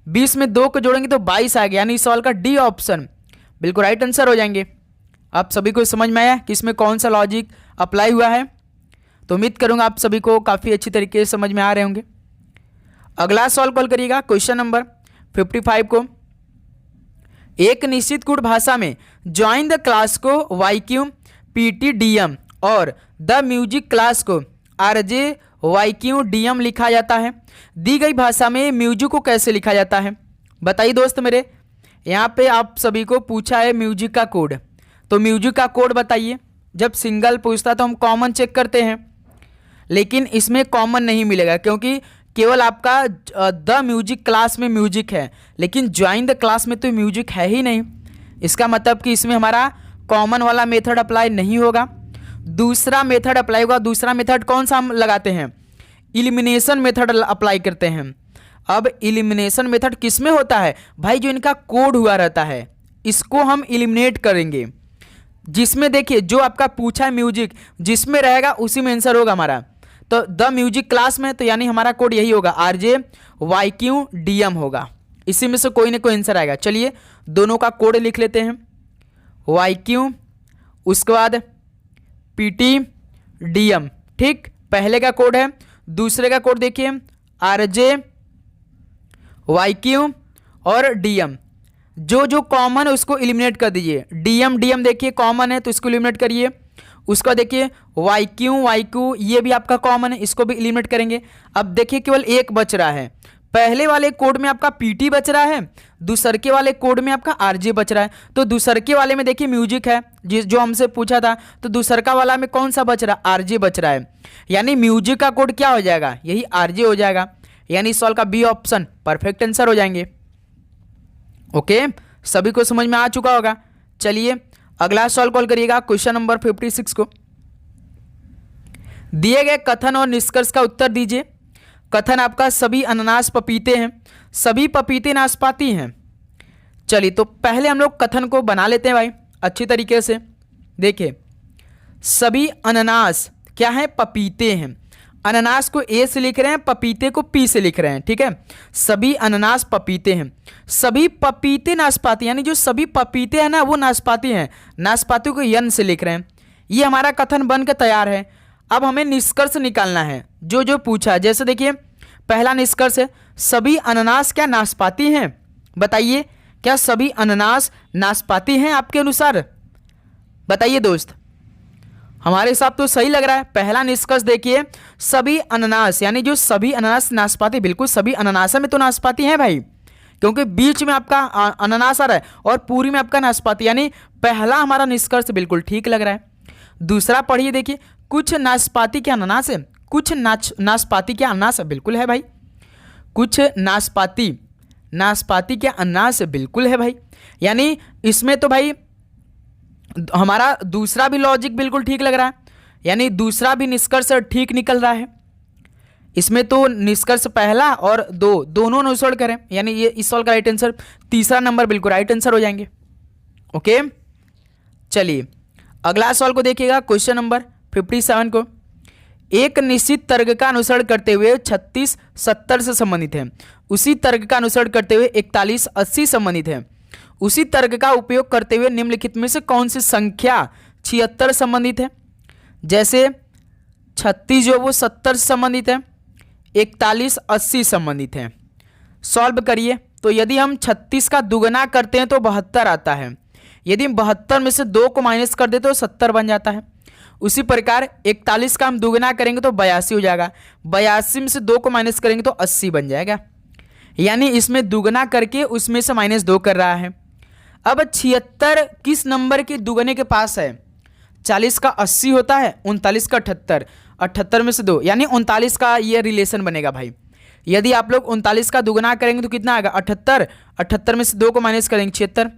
20 में 2 को जोड़ेंगे तो 22 आ गया, यानी इस सवाल का डी ऑप्शन बिल्कुल राइट आंसर हो जाएंगे। आप सभी को समझ में आया कि इसमें कौन सा लॉजिक अप्लाई हुआ है, तो उम्मीद करूंगा आप सभी को काफ़ी अच्छी तरीके से समझ में आ रहे होंगे। अगला सवाल कॉल करिएगा, क्वेश्चन नंबर 55 को। एक निश्चित गुण भाषा में ज्वाइन द क्लास को YQ PTDM और द म्यूजिक क्लास को RJ YQ DM लिखा जाता है। दी गई भाषा में म्यूजिक को कैसे लिखा जाता है, बताइए दोस्त मेरे। यहाँ पे आप सभी को पूछा है म्यूजिक का कोड, तो म्यूजिक का कोड बताइए। जब सिंगल पूछता तो हम कॉमन चेक करते हैं, लेकिन इसमें कॉमन नहीं मिलेगा क्योंकि केवल आपका द म्यूजिक क्लास में म्यूजिक है, लेकिन ज्वाइन द क्लास में तो म्यूजिक है ही नहीं। इसका मतलब कि इसमें हमारा कॉमन वाला मेथड अप्लाई नहीं होगा, दूसरा मेथड अप्लाई होगा। दूसरा मेथड कौन सा हम लगाते हैं, इलिमिनेशन मेथड अप्लाई करते हैं। अब इलिमिनेशन मेथड किस में होता है भाई, जो इनका कोड हुआ रहता है इसको हम इलिमिनेट करेंगे, जिसमें देखिए जो आपका पूछा है म्यूजिक जिसमें रहेगा उसी में आंसर होगा हमारा। तो द म्यूजिक क्लास में, तो यानी हमारा कोड यही होगा, RJ YQ DM होगा। इसी में से कोई ना कोई आंसर आएगा। चलिए दोनों का कोड लिख लेते हैं, YQ उसके बाद PTDM। ठीक, पहले का कोड है दूसरे का कोड देखिए RJ, YQ और DM। जो जो कॉमन है उसको एलिमिनेट कर दीजिए। DM देखिए कॉमन है तो इसको एलिमिनेट करिए। उसका देखिए YQ ये भी आपका कॉमन है, इसको भी एलिमिनेट करेंगे। अब देखिए केवल एक बच रहा है। पहले वाले कोड में आपका PT बच रहा है, दूसरके वाले कोड में आपका RJ बच रहा है। तो दूसरके वाले में देखिए म्यूजिक है जो हमसे पूछा था, तो दूसरका वाला में कौन सा बच रहा है? RJ बच रहा है। यानी म्यूजिक का कोड क्या हो जाएगा? यही RJ हो जाएगा। यानी सॉल्व का बी ऑप्शन परफेक्ट आंसर हो जाएंगे। ओके, सभी को समझ में आ चुका होगा। चलिए अगला सॉल्व कॉल करिएगा क्वेश्चन नंबर 56 को। दिए गए कथन और निष्कर्ष का उत्तर दीजिए। कथन आपका सभी अनानास पपीते हैं, सभी पपीते नाशपाती हैं। चलिए तो पहले हम लोग कथन को बना लेते हैं भाई अच्छी तरीके से। देखिए सभी अनानास क्या है? पपीते हैं। अनानास को ए से लिख रहे हैं, पपीते को पी से लिख रहे हैं, ठीक है। सभी अनानास पपीते हैं, सभी पपीते नाशपाती, यानी जो सभी पपीते हैं ना वो नाशपाती हैं। नाशपाती को यन से लिख रहे हैं। ये हमारा कथन बन के तैयार है। अब हमें निष्कर्ष निकालना है जो जो पूछा। जैसे देखिए पहला निष्कर्ष है सभी अनानास क्या नाशपाती हैं? बताइए क्या सभी अनानास नाशपाती हैं आपके अनुसार? बताइए दोस्त, हमारे हिसाब तो सही लग रहा है। पहला निष्कर्ष देखिए सभी अनानास, यानी जो सभी अनानास नाशपाती, बिल्कुल सभी अनानास में तो नाशपाती हैं भाई, क्योंकि बीच में आपका अनानास आ रहा है और पूरी में आपका नाशपाती, यानी पहला हमारा निष्कर्ष बिल्कुल ठीक लग रहा है। दूसरा पढ़िए, देखिए कुछ नाशपाती के अनानास है, कुछ नाशपाती के अनानास है, बिल्कुल है भाई। कुछ नाशपाती के अनानास बिल्कुल है भाई। यानी इसमें तो भाई हमारा दूसरा भी लॉजिक बिल्कुल ठीक लग रहा है, यानी दूसरा भी निष्कर्ष ठीक निकल रहा है। इसमें तो निष्कर्ष पहला और दो दोनों अनुसरण करें, यानी ये इस सवाल का राइट आंसर तीसरा नंबर बिल्कुल राइट आंसर हो जाएंगे। ओके, चलिए अगला सवाल को देखिएगा क्वेश्चन नंबर 57 को। एक निश्चित तर्क का अनुसरण करते हुए 36 70 से संबंधित है, उसी तर्क का अनुसरण करते हुए 41 80 संबंधित है। उसी तर्क का उपयोग करते हुए निम्नलिखित में से कौन सी संख्या 76 संबंधित है? जैसे 36 जो वो 70 से संबंधित है, 41 80 संबंधित है। सॉल्व करिए तो यदि हम 36 का दुगना करते हैं तो 72 आता है। यदि 72 में से 2 को माइनस कर देते तो 70 बन जाता है। उसी प्रकार 41 का हम दुगना करेंगे तो 82 हो जाएगा। 82 में से 2 को माइनस करेंगे तो 80 बन जाएगा। यानी इसमें दुगना करके उसमें से -2 कर रहा है। अब 76 किस नंबर के दुगने के पास है? 40 का 80 होता है, 39 का 78, 78 में से 2, यानी 39 का ये रिलेशन बनेगा भाई। यदि आप लोग 39 का दुगना करेंगे तो कितना आएगा? 78, 78 में से 2 को माइनस करेंगे 76,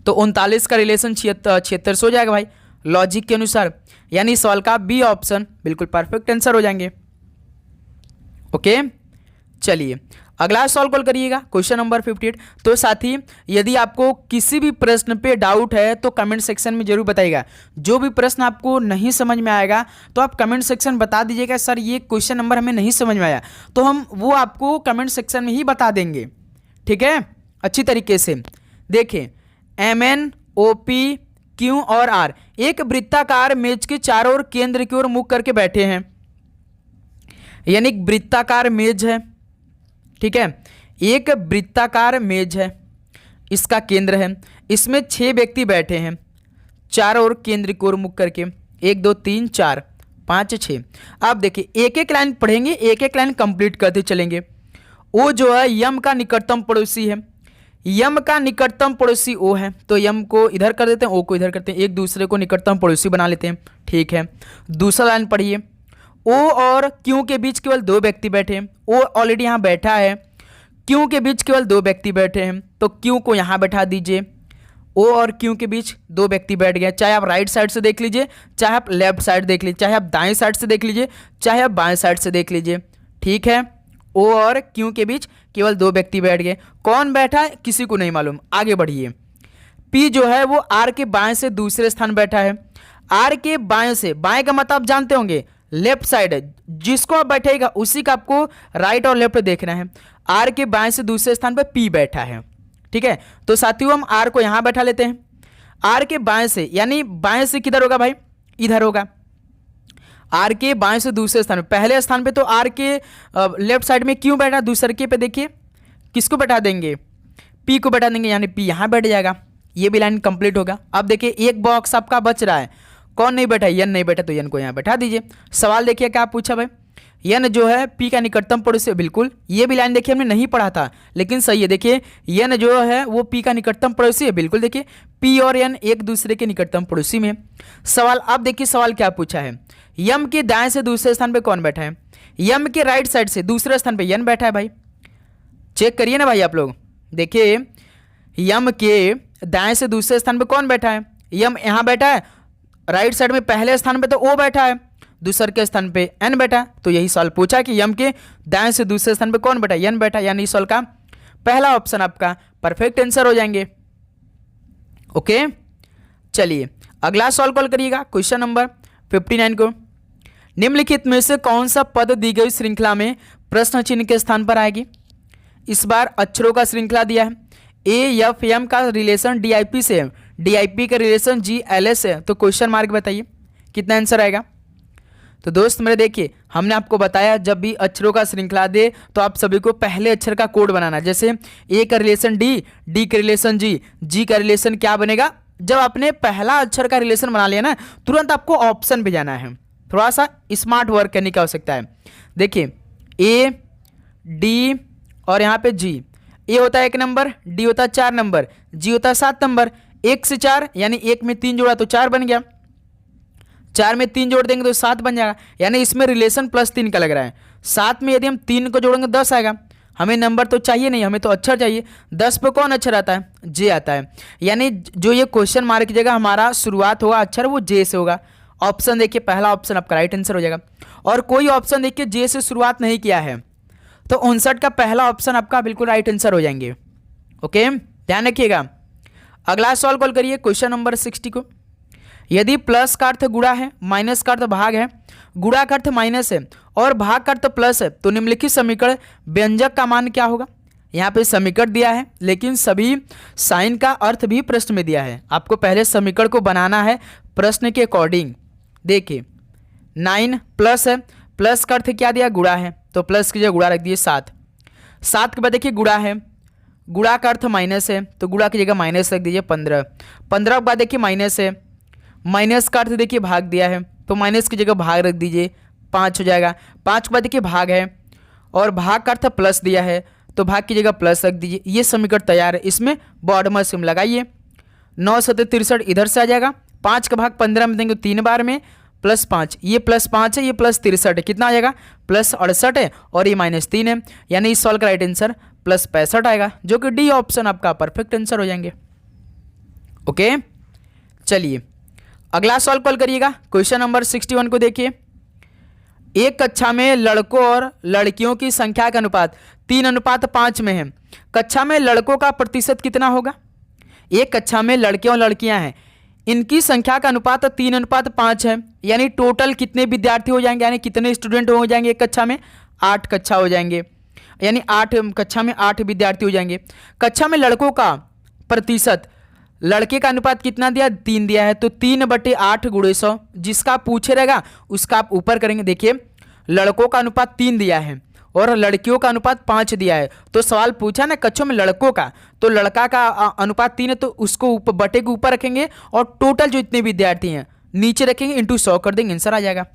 तो 39 का रिलेशन 76 से हो जाएगा भाई लॉजिक के अनुसार। यानी सवाल का बी ऑप्शन बिल्कुल परफेक्ट आंसर हो जाएंगे। ओके, चलिए अगला सॉल्व कॉल करिएगा क्वेश्चन नंबर 58। तो साथी यदि आपको किसी भी प्रश्न पे डाउट है तो कमेंट सेक्शन में जरूर बताइएगा। जो भी प्रश्न आपको नहीं समझ में आएगा तो आप कमेंट सेक्शन बता दीजिएगा, सर ये क्वेश्चन नंबर हमें नहीं समझ में आया, तो हम वो आपको कमेंट सेक्शन में ही बता देंगे, ठीक है, अच्छी तरीके से। देखिए MN OP Q और R एक वृत्ताकार मेज के चारों ओर केंद्र की ओर मुख करके बैठे हैं, यानी वृत्ताकार मेज है, ठीक है, एक वृत्ताकार मेज है, इसका केंद्र है, इसमें 6 व्यक्ति बैठे हैं चारों ओर केंद्र की ओर मुख करके, 1 2 3 4 5 6। आप देखिए एक एक लाइन पढ़ेंगे, एक एक लाइन कंप्लीट करते चलेंगे। ओ जो है यम का निकटतम पड़ोसी है, यम का निकटतम पड़ोसी ओ है, तो यम को इधर कर देते हैं, ओ को इधर करते हैं, एक दूसरे को निकटतम पड़ोसी बना लेते हैं, ठीक है। दूसरा लाइन पढ़िए, ओ और क्यू के बीच केवल 2 व्यक्ति बैठे हैं, ओ ऑलरेडी यहाँ बैठा है, क्यू के बीच केवल 2 व्यक्ति बैठे हैं, तो क्यू को यहाँ बैठा दीजिए। ओ और क्यू के बीच 2 व्यक्ति बैठ गए, चाहे आप राइट साइड से देख लीजिए, चाहे आप लेफ्ट साइड देख लीजिए, चाहे आप दाएं साइड से देख लीजिए, चाहे आप बाएं साइड से देख लीजिए, ठीक है। ओ और क्यू के बीच केवल 2 व्यक्ति बैठ गए। कौन बैठा है किसी को नहीं मालूम, आगे बढ़िए। पी जो है वो आर के बाएं से दूसरे स्थान बैठा है, आर के बाएं से, बाएं का मतलब आप जानते होंगे लेफ्ट साइड है, जिसको आप बैठेगा उसी का आपको राइट और लेफ्ट देखना है। आर के बाएं से दूसरे स्थान पर पी बैठा है, ठीक है। तो साथियों हम आर को यहां बैठा लेते हैं, आर के बाएं से, यानी बाएं से किधर होगा भाई? इधर होगा। आर के बाएं से दूसरे स्थान पे, पहले स्थान पे तो आर के लेफ्ट साइड में क्यों बैठा, दूसरे के पे देखिए किसको बैठा देंगे, पी को बैठा देंगे, यानी पी यहाँ बैठ जाएगा, ये भी लाइन कंप्लीट होगा। अब देखिए एक बॉक्स आपका बच रहा है, कौन नहीं बैठा, यन नहीं बैठा, तो यन को यहाँ बैठा दीजिए। सवाल देखिए क्या पूछा भाई, यन जो है पी का निकटतम पड़ोसी, बिल्कुल ये भी लाइन देखिए हमने नहीं पढ़ा था लेकिन सही है। देखिए यन जो है वो पी का निकटतम पड़ोसी है, बिल्कुल देखिए पी और यन एक दूसरे के निकटतम पड़ोसी में। सवाल अब देखिए सवाल क्या पूछा है, यम के दाएं से दूसरे स्थान पे कौन बैठा है, यम के राइट साइड से दूसरे स्थान पे यन बैठा है भाई, चेक करिए ना भाई आप लोग। देखिए यम के दाएं से दूसरे स्थान पे कौन बैठा है, यम यहाँ बैठा है, राइट साइड में पहले स्थान पे तो ओ बैठा है, दूसरे के स्थान पे एन बैठा है। तो यही सवाल पूछा कि यम के दाएं से दूसरे स्थान पे कौन बैठा है, एन बैठा, यानी इस सवाल का पहला ऑप्शन आपका परफेक्ट आंसर हो जाएंगे। ओके चलिए अगला सवाल कॉल करिएगा, क्वेश्चन नंबर 59 को। निम्नलिखित में से कौन सा पद दी गई श्रृंखला में प्रश्न चिन्ह के स्थान पर आएगी। इस बार अक्षरों का श्रृंखला दिया है, ए एफ एम का रिलेशन डीआईपी से है, डीआईपी का रिलेशन जी एल एस है, तो क्वेश्चन मार्क बताइए कितना आंसर आएगा। तो दोस्त मेरे देखिए हमने आपको बताया जब भी अक्षरों का श्रृंखला दे तो आप सभी को पहले अक्षर का कोड बनाना, जैसे ए का रिलेशन डी, डी का रिलेशन जी, जी का रिलेशन क्या बनेगा। जब आपने पहला अक्षर का रिलेशन बना लिया ना तुरंत आपको ऑप्शन पे जाना है, थोड़ा सा स्मार्ट वर्क करने की आवश्यकता है। देखिए ए डी और यहाँ पे जी, ए होता है 1 नंबर, डी होता है 4 नंबर, जी होता है 7 नंबर, 1 से 4 यानी 1 में 3 जोड़ा तो 4 बन गया, 4 में 3 जोड़ देंगे तो 7 बन जाएगा, यानी इसमें रिलेशन +3 का लग रहा है। 7 में यदि हम 3 को जोड़ेंगे 10 आएगा, हमें नंबर तो चाहिए नहीं, हमें तो अक्षर चाहिए। 10 पे कौन अक्षर आता है, जे आता है, यानी जो ये क्वेश्चन मार्क की जगह हमारा शुरुआत होगा अक्षर वो जे से होगा। ऑप्शन देखिए पहला ऑप्शन आपका राइट आंसर हो जाएगा। और कोई ऑप्शन देखिए जे से शुरुआत नहीं किया है तो 59 का पहला ऑप्शन आपका बिल्कुल राइट आंसर हो जाएंगे। ओके ध्यान रखिएगा। अगला सवाल कॉल करिए क्वेश्चन नंबर 60 को। यदि प्लस का अर्थ गुणा है, माइनस का अर्थ भाग है, गुणा का अर्थ माइनस है और भाग का अर्थ प्लस है तो निम्नलिखित समीकरण व्यंजक का मान क्या होगा। यहाँ पे समीकरण दिया है लेकिन सभी साइन का अर्थ भी प्रश्न में दिया है, आपको पहले समीकरण को बनाना है प्रश्न के अकॉर्डिंग। देखिए 9 प्लस है, प्लस का अर्थ क्या दिया, गुणा है, तो प्लस की जगह गुणा रख दिए 7। 7 के बाद देखिए गुणा है, गुणा का अर्थ माइनस है तो गुणा की जगह माइनस रख दीजिए 15। 15 के बाद देखिए माइनस है, माइनस का अर्थ देखिए भाग दिया है तो माइनस की जगह भाग रख दीजिए 5 हो जाएगा। 5 के बाद देखिए भाग है और भाग का अर्थ प्लस दिया है तो भाग की जगह प्लस रख दीजिए। ये समीकरण तैयार है, इसमें बॉर्डर सिम लगाइए। 9 7 63 इधर से आ जाएगा, 5 का भाग 15 में देंगे 3 बार में, +5, ये +5 है, ये +63 है, कितना आ जाएगा +68 है और ये -3 है, यानी इस सवाल का राइट आंसर +65 आएगा, जो कि डी ऑप्शन आपका परफेक्ट आंसर हो जाएंगे। ओके चलिए अगला सवाल कॉल करिएगा क्वेश्चन नंबर 61 को। देखिए एक कक्षा में लड़कों और लड़कियों की संख्या का अनुपात 3:5 में है, कक्षा में लड़कों का प्रतिशत कितना होगा। एक कक्षा में लड़के और लड़कियां हैं, इनकी संख्या का अनुपात 3:5 है, यानी टोटल कितने विद्यार्थी हो जाएंगे, यानी कितने स्टूडेंट हो जाएंगे एक कक्षा में, 8 कक्षा हो जाएंगे, यानी 8 कक्षा में 8 विद्यार्थी हो जाएंगे। कक्षा में लड़कों का प्रतिशत, लड़के का अनुपात कितना दिया, 3 दिया है, तो 3/8 × 100, जिसका पूछे रहेगा उसका आप ऊपर करेंगे। देखिए लड़कों का अनुपात 3 दिया है और लड़कियों का अनुपात 5 दिया है, तो सवाल पूछा ना कक्षों में लड़कों का, तो लड़का का अनुपात 3 है तो उसको ऊपर बटे के ऊपर रखेंगे और टोटल जो इतने विद्यार्थी हैं नीचे रखेंगे, इंटू 100 कर देंगे, आंसर आ जाएगा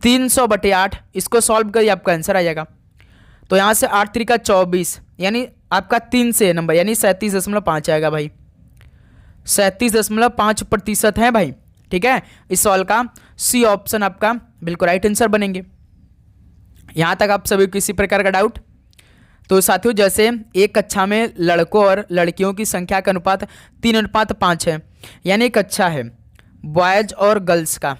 300/8। इसको सॉल्व करिए आपका आंसर आ जाएगा। तो यहाँ से 8 3 का 24, यानी आपका 3 से नंबर, यानी 37.5 आएगा भाई, 37.5% है भाई। ठीक है, इस सवाल का सी ऑप्शन आपका बिल्कुल राइट आंसर बनेंगे। यहाँ तक आप सभी किसी प्रकार का डाउट। तो साथियों जैसे एक कक्षा में लड़कों और लड़कियों की संख्या का अनुपात 3:5 है, यानी एक कक्षा है बॉयज और गर्ल्स का,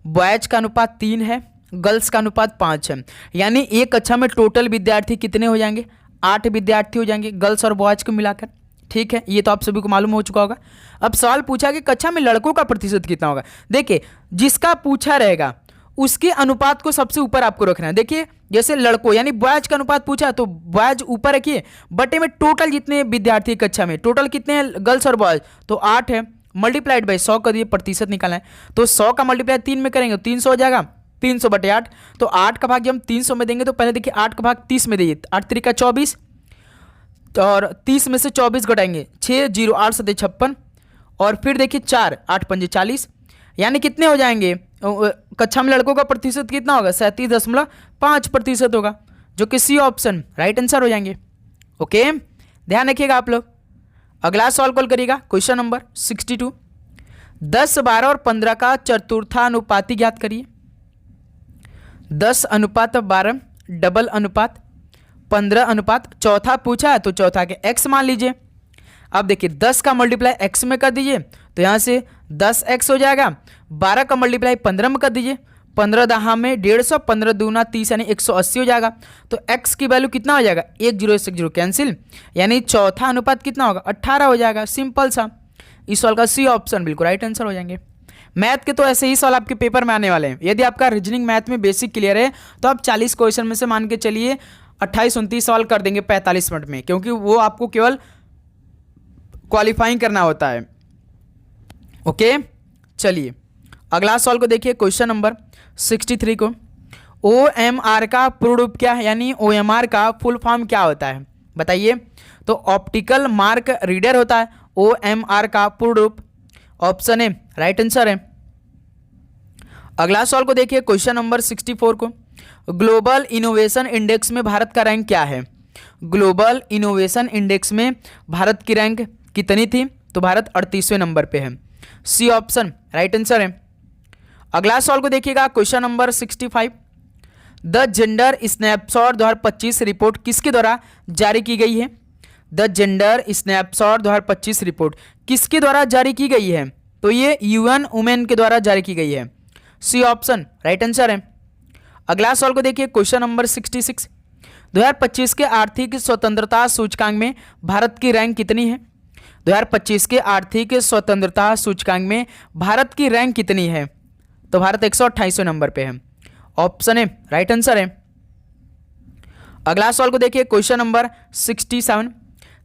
बॉयज का अनुपात 3 है, गर्ल्स का अनुपात 5 है, यानी एक कक्षा में टोटल विद्यार्थी कितने हो जाएंगे, 8 विद्यार्थी हो जाएंगे गर्ल्स और बॉयज को मिलाकर। ठीक है, ये तो आप सभी को मालूम हो चुका होगा। अब सवाल पूछा कि कक्षा में लड़कों का प्रतिशत कितना होगा। देखिए जिसका पूछा रहेगा उसके अनुपात को सबसे ऊपर आपको रखना है। देखिए जैसे लड़कों यानी बॉयज का अनुपात पूछा तो बॉयज ऊपर रखिए, बटे में टोटल जितने विद्यार्थी कक्षा में, टोटल कितने हैं गर्ल्स और बॉयज, तो 8 है, मल्टीप्लाइड बाई 100 कर दिए, प्रतिशत निकालना है तो 100 का मल्टीप्लाई 3 में करेंगे 300 हो जाएगा, 300/8। तो 8 का भाग हम 300 में देंगे तो पहले देखिए 8 का भाग 30 में दिए, 8 3 का 24 और 30 में से 24 घटाएंगे 6 0 8 7 56 और फिर देखिए 4 8 5 40, यानी कितने हो जाएंगे कक्षा में लड़कों का प्रतिशत कितना होगा 37.5% होगा, जो कि सी ऑप्शन राइट आंसर हो जाएंगे। ओके, ध्यान रखिएगा आप लोग। अगला सवाल कॉल करिएगा, क्वेश्चन नंबर 62। 10 12 और 15 का चतुर्थानुपाती ज्ञात करिए। 10:12 डबल अनुपात 15 अनुपात चौथा पूछा है तो चौथा के x मान लीजिए। अब देखिए 10 का मल्टीप्लाई x में कर दीजिए तो यहाँ से 10x हो जाएगा। 12 का मल्टीप्लाई 15 में कर दीजिए, 15 दहा में 150, 15 दूना 30 यानी 180 हो जाएगा। तो x की वैल्यू कितना हो जाएगा 1 0 1 0 कैंसिल, यानी चौथा अनुपात कितना होगा 18 हो जाएगा। सिंपल सा, इस सवाल का सी ऑप्शन बिल्कुल राइट आंसर हो जाएंगे। मैथ के तो ऐसे ही सवाल आपके पेपर में आने वाले हैं। यदि आपका रीजनिंग मैथ में बेसिक क्लियर है तो आप 40 क्वेश्चन में से मान के चलिए 28-29 सवाल कर देंगे 45 मिनट में, क्योंकि वो आपको केवल क्वालिफाइंग करना होता है। ओके, चलिए अगला सवाल को देखिए, क्वेश्चन नंबर 63 को। OMR का पूर्ण रूप क्या है, यानी OMR का फुल फॉर्म क्या होता है बताइए। तो ऑप्टिकल मार्क रीडर होता है OMR का पूर्ण रूप। ऑप्शन ए राइट आंसर है। अगला सवाल को देखिए, क्वेश्चन नंबर 64 को। ग्लोबल इनोवेशन इंडेक्स में भारत का रैंक क्या है। ग्लोबल इनोवेशन इंडेक्स में भारत की रैंक कितनी थी, तो भारत 38वें नंबर पे है। सी ऑप्शन राइट आंसर है। अगला सवाल को देखिएगा, question number 65। The gender snapshot 2025 report किसके द्वारा जारी की गई है। द जेंडर स्नैपशॉट 2025 रिपोर्ट किसके द्वारा जारी की गई है, तो ये UN वुमेन के द्वारा जारी की गई है। सी ऑप्शन राइट आंसर है। अगला सवाल को देखिए, क्वेश्चन नंबर 66। 2025 के आर्थिक स्वतंत्रता सूचकांक में भारत की रैंक कितनी है। 2025 के आर्थिक स्वतंत्रता सूचकांक में भारत की रैंक कितनी है, तो भारत 128वें नंबर पे है। ऑप्शन ए राइट आंसर है। अगला सवाल को देखिए, क्वेश्चन नंबर 67।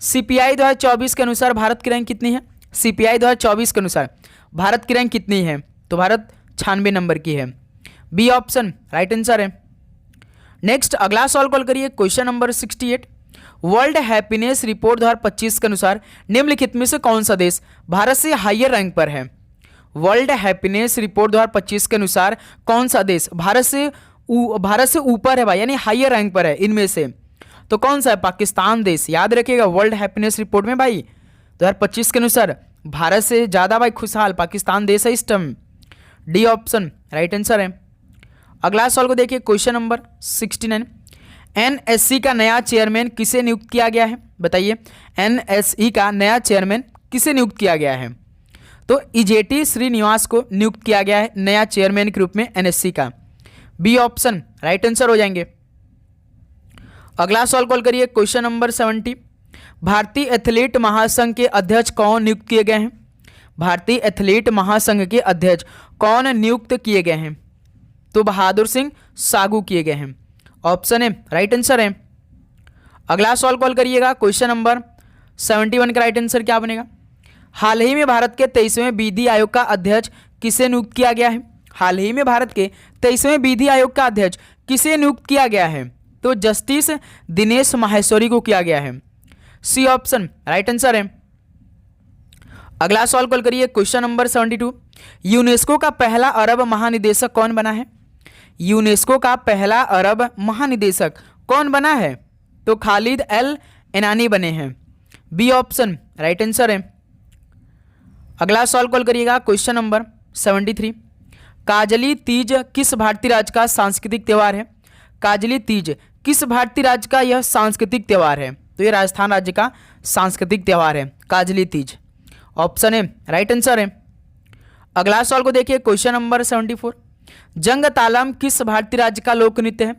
CPI 2024 के अनुसार भारत की रैंक कितनी है। CPI 2024 के अनुसार भारत की रैंक कितनी है, तो भारत 96 नंबर की है। बी ऑप्शन राइट आंसर है। नेक्स्ट अगला सवाल कॉल करिए, question number 68। World happiness report 2025 के अनुसार निम्नलिखित में से कौन सा देश भारत से हायर रैंक पर है। वर्ल्ड हैप्पीनेस रिपोर्ट 2025 के अनुसार कौन सा देश भारत से ऊपर है भाई, यानी हायर रैंक पर है इनमें से, तो कौन सा है। पाकिस्तान देश। याद रखिएगा वर्ल्ड हैप्पीनेस रिपोर्ट में भाई 2025 के अनुसार भारत से ज़्यादा भाई खुशहाल पाकिस्तान देश है इस time. D option right answer है। अगला सवाल को देखिए, क्वेश्चन नंबर 69। NSE का नया चेयरमैन किसे नियुक्त किया गया है बताइए। NSE का नया चेयरमैन किसे नियुक्त किया गया है, तो इजेटी श्रीनिवास को नियुक्त किया गया है नया चेयरमैन के रूप में NSE का। बी ऑप्शन राइट आंसर हो जाएंगे। अगला सवाल कॉल करिए, क्वेश्चन नंबर 70। भारतीय एथलीट महासंघ के अध्यक्ष कौन नियुक्त किए गए हैं। भारतीय एथलीट महासंघ के अध्यक्ष कौन नियुक्त किए गए हैं, तो बहादुर सिंह सागू किए गए हैं। ऑप्शन ए राइट आंसर है। अगला सवाल कॉल करिएगा, क्वेश्चन नंबर 71 का राइट आंसर क्या बनेगा। हाल ही में भारत के 23वें विधि आयोग का अध्यक्ष किसे नियुक्त किया गया है। हाल ही में भारत के 23वें विधि आयोग का अध्यक्ष किसे नियुक्त किया गया है, तो जस्टिस दिनेश माहेश्वरी को किया गया है। सी ऑप्शन राइट आंसर है। अगला सवाल कॉल करिए, क्वेश्चन नंबर 72। यूनेस्को का पहला अरब महानिदेशक कौन बना है। यूनेस्को का पहला अरब महानिदेशक कौन बना है, तो खालिद एल एनानी बने हैं। बी ऑप्शन राइट आंसर है। अगला सवाल कॉल करिएगा, क्वेश्चन नंबर 73। काजली तीज किस भारतीय राज्य का सांस्कृतिक त्यौहार है। काजली तीज किस भारतीय राज्य का यह सांस्कृतिक त्यौहार है, तो ये राजस्थान राज्य का सांस्कृतिक त्यौहार है Kajali Teej. Option A right answer है। अगला सवाल को देखिए, क्वेश्चन नंबर 74। जंग तालम किस भारतीय राज्य का लोक नृत्य है,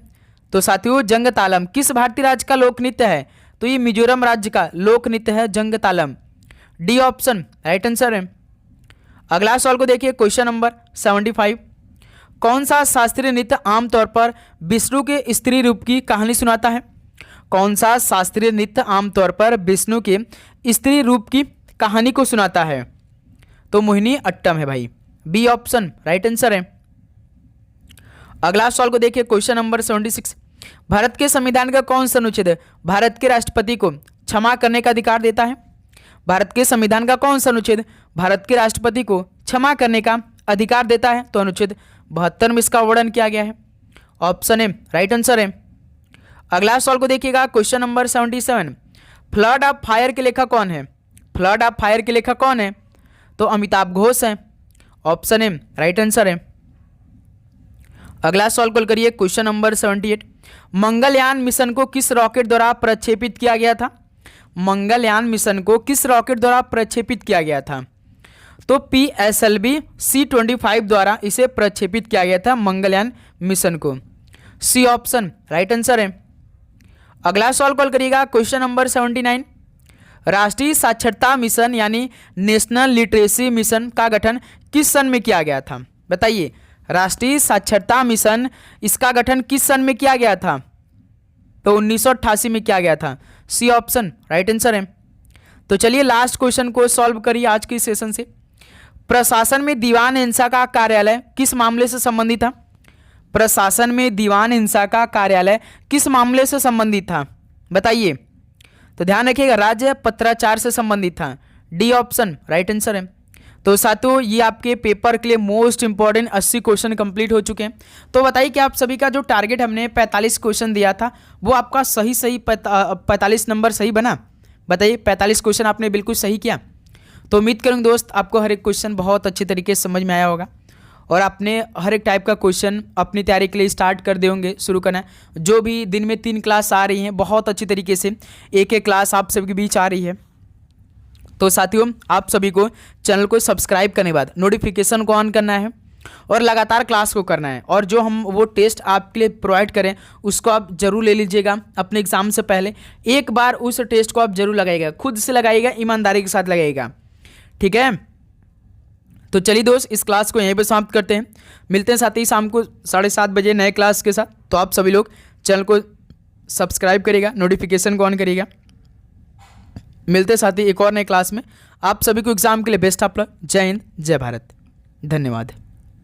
तो साथियों जंग तालम किस भारतीय राज्य का लोक नृत्य है, तो ये मिजोरम राज्य का लोक नृत्य है जंग तालम। डी ऑप्शन राइट आंसर है। अगला सवाल को देखिए, क्वेश्चन नंबर 75। कौन सा शास्त्रीय नृत्य आमतौर पर विष्णु के स्त्री रूप की कहानी सुनाता है। कौन सा शास्त्रीय नृत्य आमतौर पर विष्णु के स्त्री रूप की कहानी को सुनाता है, तो मोहिनी अट्टम है भाई, बी ऑप्शन राइट आंसर है। अगला सवाल को देखिए, क्वेश्चन नंबर 76। भारत के संविधान का कौन सा अनुच्छेद भारत के राष्ट्रपति को क्षमा करने का अधिकार देता है? भारत के संविधान का कौन सा अनुच्छेद भारत के राष्ट्रपति को क्षमा करने का अधिकार देता है? तो अनुच्छेद 72 में इसका वर्णन किया गया है, ऑप्शन ए राइट आंसर है। अगला सवाल को देखिएगा, question number 77। Flood of fire के लेखक कौन है? फ्लड ऑफ फायर के लेखक कौन है? तो अमिताभ घोष है, ऑप्शन ए राइट आंसर है। अगला सवाल कॉल करिए, क्वेश्चन नंबर 78। मंगलयान मिशन को किस रॉकेट द्वारा प्रक्षेपित किया गया था? मंगलयान मिशन को किस रॉकेट द्वारा प्रक्षेपित किया गया था? तो PSLV C-25 द्वारा इसे प्रक्षेपित किया गया था मंगलयान मिशन को, सी ऑप्शन राइट आंसर है। अगला सवाल कॉल करिएगा, क्वेश्चन नंबर 79। राष्ट्रीय साक्षरता मिशन यानी नेशनल लिटरेसी मिशन का गठन किस सन में किया गया था? बताइए, राष्ट्रीय साक्षरता मिशन इसका गठन किस सन में किया गया था? तो 1988 में किया गया था, सी ऑप्शन राइट आंसर है। तो चलिए लास्ट क्वेश्चन को सॉल्व करिए आज के सेशन से। प्रशासन में दीवान हिंसा का कार्यालय किस मामले से संबंधित था? प्रशासन में दीवान हिंसा का कार्यालय किस मामले से संबंधित था? बताइए। तो ध्यान रखिएगा, राज्य पत्राचार से संबंधित था, डी ऑप्शन राइट आंसर है। तो साथियों ये आपके पेपर के लिए मोस्ट इंपॉर्टेंट 80 क्वेश्चन कंप्लीट हो चुके हैं। तो बताइए कि आप सभी का जो टारगेट हमने 45 क्वेश्चन दिया था वो आपका सही 45 नंबर सही बना? बताइए, 45 क्वेश्चन आपने बिल्कुल सही किया। तो उम्मीद करूँगा दोस्त आपको हर एक क्वेश्चन बहुत अच्छी तरीके से समझ में आया होगा और आपने हर एक टाइप का क्वेश्चन अपनी तैयारी के लिए स्टार्ट कर दे होंगे, शुरू करना। जो भी दिन में 3 क्लास आ रही हैं बहुत अच्छी तरीके से, एक एक क्लास आप सबके बीच आ रही है। तो साथियों आप सभी को चैनल को सब्सक्राइब करने के बाद नोटिफिकेशन को ऑन करना है और लगातार क्लास को करना है। और जो हम वो टेस्ट आपके लिए प्रोवाइड करें उसको आप जरूर ले लीजिएगा अपने एग्जाम से पहले। एक बार उस टेस्ट को आप जरूर लगाइएगा, खुद से लगाइएगा, ईमानदारी के साथ लगाइएगा, ठीक है। तो चलिए दोस्त इस क्लास को यहीं पे समाप्त करते हैं। मिलते हैं साथ ही शाम को 7:30 बजे नए क्लास के साथ। तो आप सभी लोग चैनल को सब्सक्राइब करिएगा, नोटिफिकेशन को ऑन करिएगा। मिलते हैं साथ ही एक और नए क्लास में। आप सभी को एग्जाम के लिए बेस्ट ऑफ लक। जय हिंद, जय भारत, धन्यवाद।